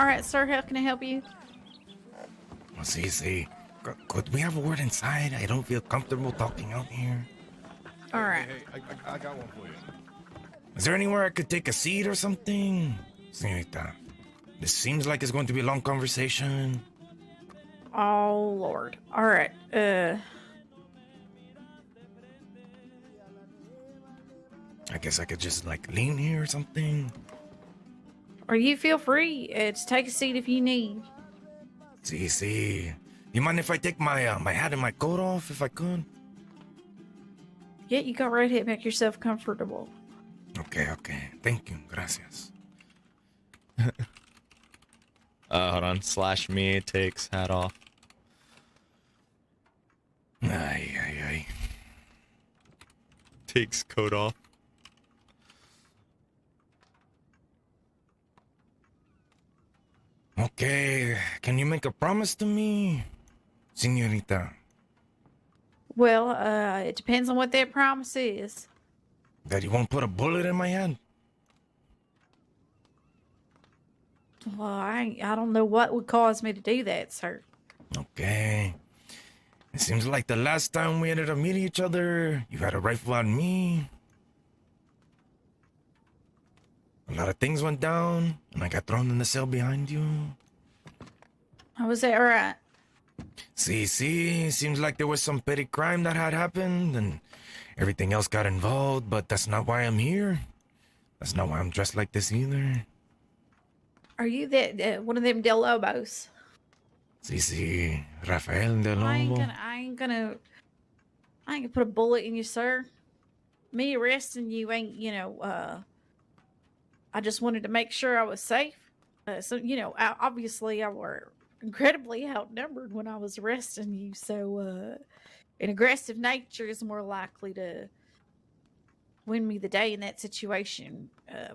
right, sir. How can I help you? Well, see. Could we have a word inside? I don't feel comfortable talking out here. All right. Hey, I got one for you. Is there anywhere I could take a seat or something? Señorita, this seems like it's going to be a long conversation. Oh, Lord. All right. I guess I could just, lean here or something. Or you feel free to take a seat if you need. See. You mind if I take my my hat and my coat off, if I could? Yeah, you go right ahead. Make yourself comfortable. Okay. Thank you. Gracias. Hold on. /me takes hat off. Ay. Takes coat off. Okay, can you make a promise to me, señorita? Well, it depends on what that promise is. That you won't put a bullet in my head? Well, I don't know what would cause me to do that, sir. Okay. It seems like the last time we ended up meeting each other, you had a rifle on me. A lot of things went down, and I got thrown in the cell behind you. Oh, was that right? See, seems like there was some petty crime that had happened, and everything else got involved, but that's not why I'm here. That's not why I'm dressed like this either. Are you that one of them Del Lobos? See, Rafael de I ain't Lobo. gonna put a bullet in you, sir. Me arresting you ain't, I just wanted to make sure I was safe. So, obviously I were incredibly outnumbered when I was arresting you. So, an aggressive nature is more likely to win me the day in that situation.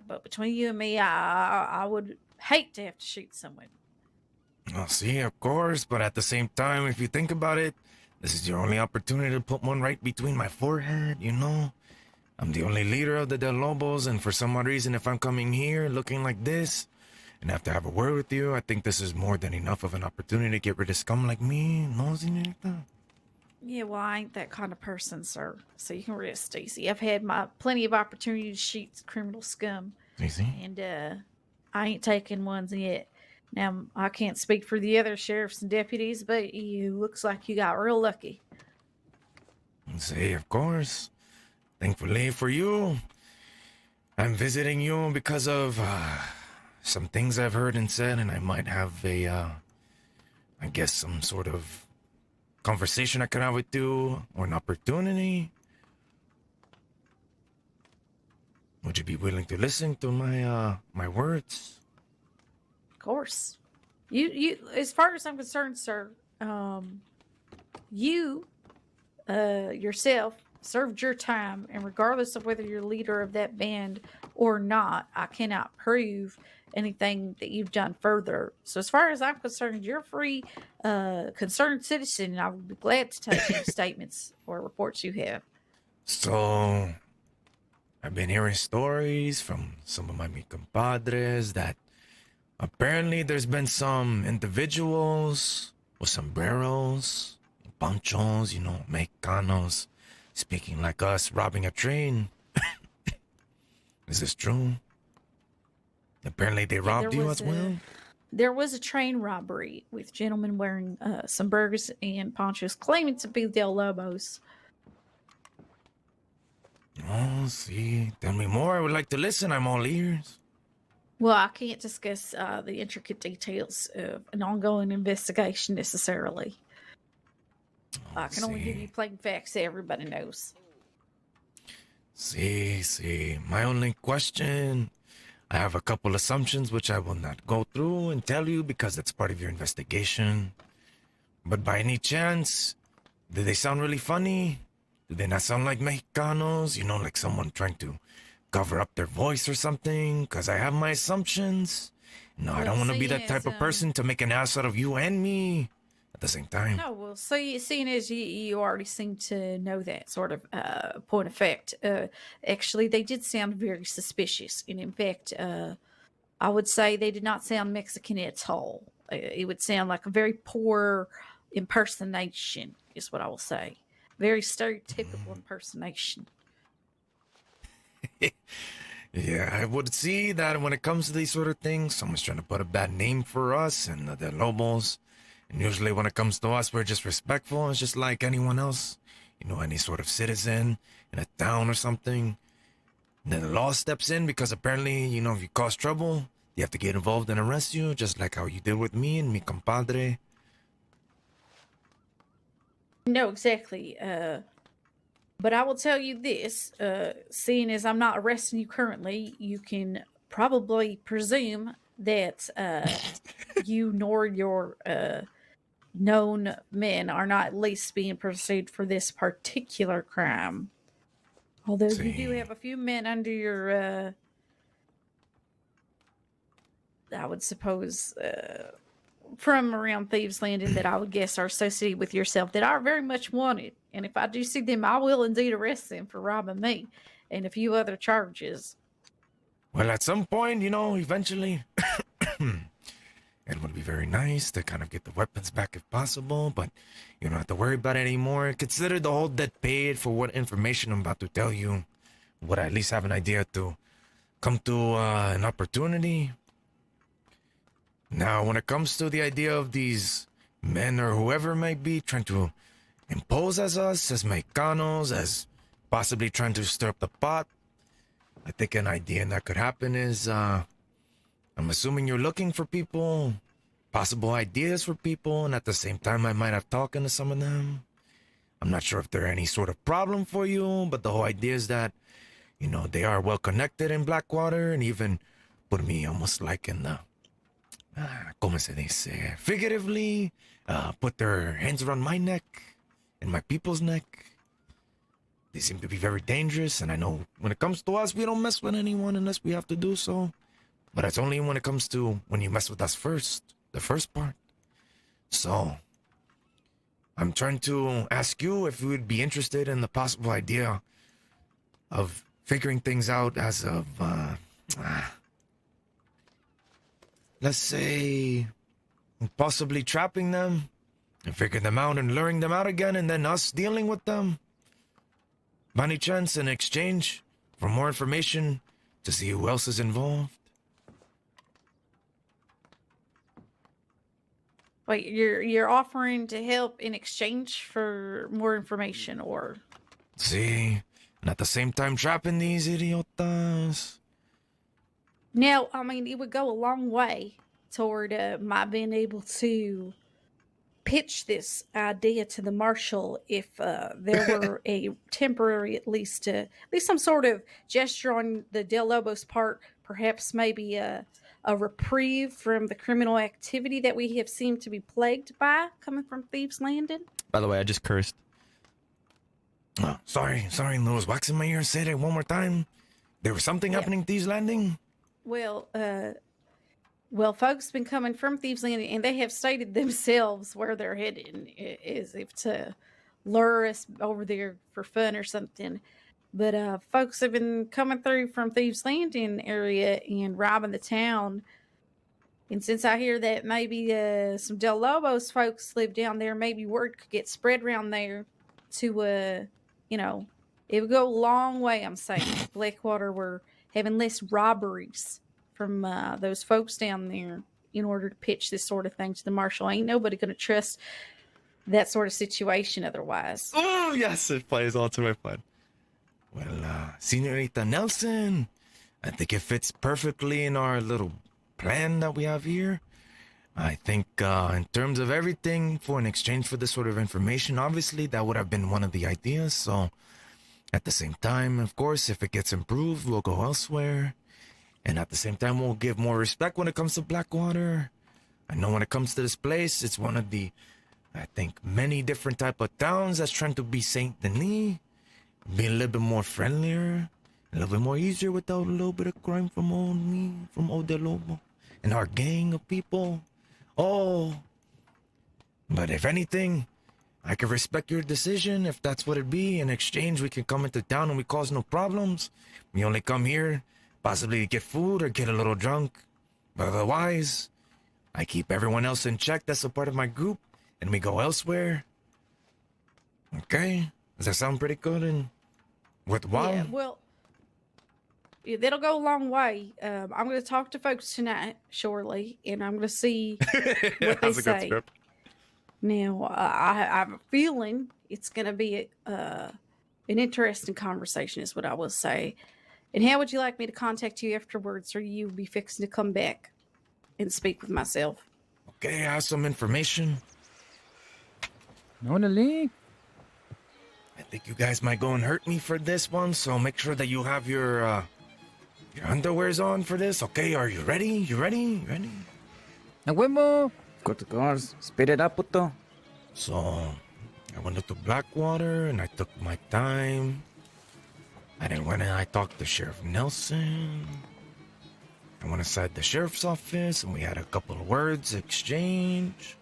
But between you and me, I would hate to have to shoot someone. Well, see, of course, but at the same time, if you think about it, this is your only opportunity to put one right between my forehead, you know? I'm the only leader of the Del Lobos, and for some odd reason, if I'm coming here looking like this and have to have a word with you, I think this is more than enough of an opportunity to get rid of scum like me, no, señorita? Yeah, well, I ain't that kind of person, sir. So you can rest easy. I've had plenty of opportunity to shoot criminal scum. See? And I ain't taken ones yet. Now, I can't speak for the other sheriffs and deputies, but you looks like you got real lucky. See, of course. Thankfully for you, I'm visiting you because of some things I've heard and said, and I might have I guess some sort of conversation I could have with you, or an opportunity. Would you be willing to listen to my words? Of course. You as far as I'm concerned, sir, you yourself served your time, and regardless of whether you're leader of that band or not, I cannot prove anything that you've done further. So as far as I'm concerned, you're a free concerned citizen, and I would be glad to take any statements or reports you have. So, I've been hearing stories from some of my compadres that apparently there's been some individuals with sombreros, ponchos, Mexicanos, speaking like us, robbing a train. Is this true? Apparently they robbed you as well? There was a train robbery with gentlemen wearing sombreros and ponchos claiming to be Del Lobos. Oh, see. Tell me more. I would like to listen. I'm all ears. Well, I can't discuss the intricate details of an ongoing investigation necessarily. I can only give you plain facts that everybody knows. See. My only question, I have a couple assumptions which I will not go through and tell you because it's part of your investigation. But by any chance, do they sound really funny? Do they not sound like Mexicanos? Like someone trying to cover up their voice or something? Because I have my assumptions. No, I don't want to be that type of person to make an ass out of you and me at the same time. No, well, seeing as you already seem to know that sort of point of fact, actually, they did sound very suspicious. And in fact, I would say they did not sound Mexican at all. It would sound like a very poor impersonation, is what I will say. Very stereotypical impersonation. Yeah, I would see that when it comes to these sort of things, someone's trying to put a bad name for us and the Lobos. And usually when it comes to us, we're just respectful. It's just like anyone else. You know, any sort of citizen in a town or something. And then the law steps in because apparently, you know, if you cause trouble, you have to get involved and arrest you, just like how you did with me and mi compadre. No, exactly. But I will tell you this, seeing as I'm not arresting you currently, you can probably presume that you nor your known men are not at least being pursued for this particular crime. Although you do See. have a few men under your, I would suppose, from around Thieves Landing that I would guess are associated with yourself that are very much wanted. And if I do see them, I will indeed arrest them for robbing me and a few other charges. Well, at some point, you know, eventually, it would be very nice to kind of get the weapons back if possible, but you don't have to worry about it anymore. Consider the whole debt paid for what information I'm about to tell you. Would I at least have an idea to come to an opportunity? Now, when it comes to the idea of these men or whoever it might be trying to impose as us, as Mexicanos, as possibly trying to stir up the pot, I think an idea that could happen is, I'm assuming you're looking for people, possible ideas for people, and at the same time I might have talking to some of them. I'm not sure if they're any sort of problem for you, but the whole idea is that, you know, they are well connected in Blackwater and even put me almost like in the, como se dice, figuratively, put their hands around my neck and my people's neck. They seem to be very dangerous, and I know when it comes to us, we don't mess with anyone unless we have to do so. But it's only when it comes to when you mess with us first, the first part. So, I'm trying to ask you if you would be interested in the possible idea of figuring things out as of, let's say, possibly trapping them and figuring them out and luring them out again, and then us dealing with them. By any chance, in exchange for more information to see who else is involved? Wait, you're offering to help in exchange for more information, or? See, and at the same time trapping these idiotas. Now, I mean, it would go a long way toward my being able to pitch this idea to the marshal if there were a temporary, at least some sort of gesture on the Del Lobos' part, perhaps maybe a reprieve from the criminal activity that we have seemed to be plagued by coming from Thieves Landing. By the way, I just cursed. Oh, sorry, there was wax in my ear. Say that one more time. There was something happening at Thieves Landing? Well, folks been coming from Thieves Landing, and they have stated themselves where they're heading, as if to lure us over there for fun or something. But folks have been coming through from Thieves Landing area and robbing the town. And since I hear that maybe some Del Lobos folks live down there, maybe word could get spread around there to, you know, it would go a long way, I'm saying. If Blackwater were having less robberies from those folks down there in order to pitch this sort of thing to the marshal. Ain't nobody going to trust that sort of situation otherwise. Oh, yes, it plays all to my plan. Well, Senorita Nelson, I think it fits perfectly in our little plan that we have here. I think in terms of everything for an exchange for this sort of information, obviously that would have been one of the ideas. So at the same time, of course, if it gets improved, we'll go elsewhere. And at the same time, we'll give more respect when it comes to Blackwater. I know when it comes to this place, it's one of the, I think, many different type of towns that's trying to be Saint Denis. Be a little bit more friendlier, a little bit more easier without a little bit of crime from old me, from old Del Lobo, and our gang of people. Oh, but if anything, I can respect your decision if that's what it be. In exchange, we can come into town and we cause no problems. We only come here, possibly to get food or get a little drunk. But otherwise, I keep everyone else in check that's a part of my group, and we go elsewhere. Okay? Does that sound pretty good and worthwhile? Yeah, well, yeah, that'll go a long way. I'm going to talk to folks tonight, shortly, and I'm going to see what they That's a good say. script. Now, I have a feeling it's going to be an interesting conversation, is what I will say. And how would you like me to contact you afterwards, or you be fixing to come back and speak with myself? Okay, I have some information. Órale. I think you guys might go and hurt me for this one, so make sure that you have your underwears on for this. Okay, are you ready? You ready? You ready? A huevo. Of course. Spit it up, puto. So, I went up to Blackwater and I took my time. I then went and I talked to Sheriff Nelson. I went inside the sheriff's office and we had a couple of words exchanged.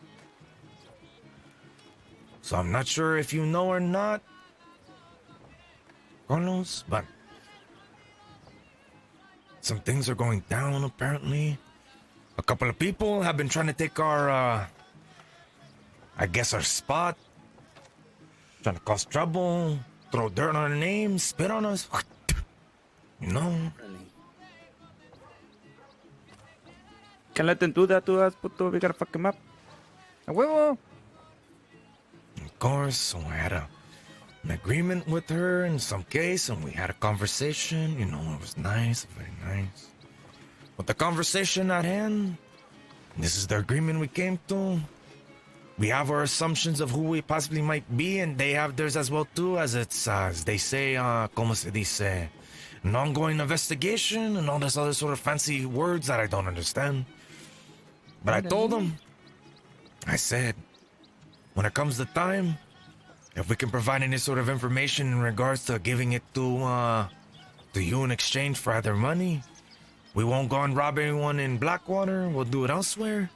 So I'm not sure if you know or not, Carlos, but some things are going down apparently. A couple of people have been trying to take our, I guess our spot. Trying to cause trouble, throw dirt on our names, spit on us. You know? Can't let them do that to us, puto. We gotta fuck him up. A huevo. Of course, so I had an agreement with her in some case, and we had a conversation. You know, it was nice, very nice. But the conversation at hand, this is the agreement we came to. We have our assumptions of who we possibly might be, and they have theirs as well too, as it's, as they say, como se dice, an ongoing investigation and all this other sort of fancy words that I don't understand. But I told them, I said, when it comes to time, if we can provide any sort of information in regards to giving it to you in exchange for either money, we won't go and rob anyone in Blackwater. We'll do it elsewhere.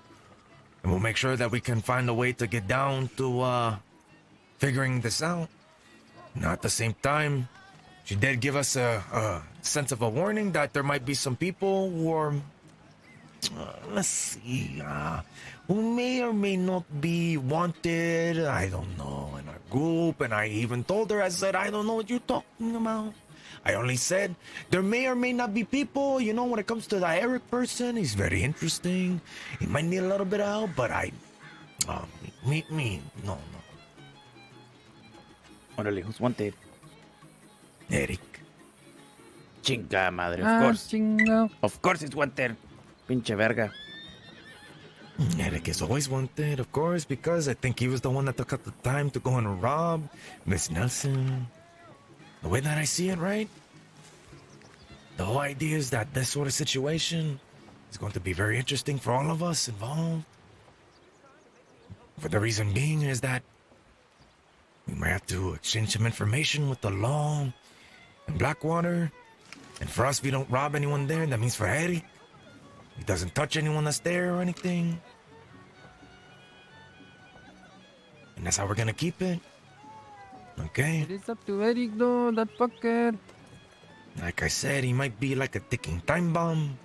And we'll make sure that we can find a way to get down to figuring this out. Now, at the same time, she did give us a sense of a warning that there might be some people who are, let's see, who may or may not be wanted, I don't know, in our group. And I even told her, I said, I don't know what you're talking about. I only said, there may or may not be people, you know, when it comes to the Eric person, he's very interesting. He might need a little bit of help, but no. Órale, who's wanted? Eric. Chinga madre, of Ah, course. chingo. Of course it's wanted. Pinche verga. Eric is always wanted, of course, because I think he was the one that took out the time to go and rob Miss Nelson. The way that I see it, right? The whole idea is that this sort of situation is going to be very interesting for all of us involved. For the reason being is that we might have to exchange some information with the law in Blackwater. And for us, we don't rob anyone there. That means for Eric, he doesn't touch anyone that's there or anything. And that's how we're gonna keep it. Okay? It is up to Eric though, that fucker. Like I said, he might be like a ticking time bomb.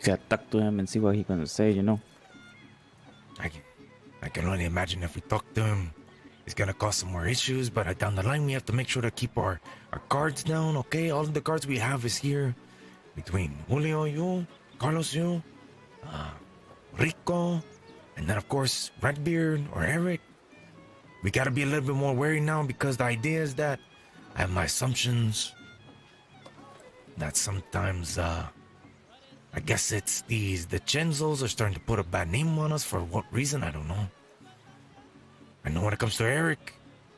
Gotta talk to him and see what he gonna say, you know. I can only imagine if we talk to him, it's gonna cause some more issues. But down the line, we have to make sure to keep our cards down, okay? All of the cards we have is here between Julio, you, Carlos, you, Rico, and then of course Redbeard or Eric. We gotta be a little bit more wary now because the idea is that I have my assumptions that sometimes, I guess it's the Chenzos are starting to put a bad name on us. For what reason, I don't know. I know when it comes to Eric,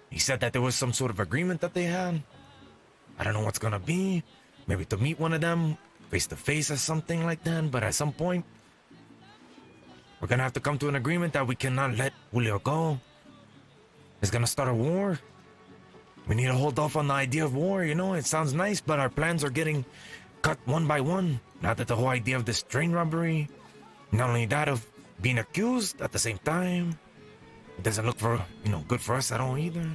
he said that there was some sort of agreement that they had. I don't know what's gonna be. Maybe to meet one of them face to face or something like that. But at some point, we're gonna have to come to an agreement that we cannot let Julio go. It's gonna start a war. We need to hold off on the idea of war, you know? It sounds nice, but our plans are getting cut one by one. Now that the whole idea of this train robbery, not only that of being accused at the same time, it doesn't look for, good for us at all either.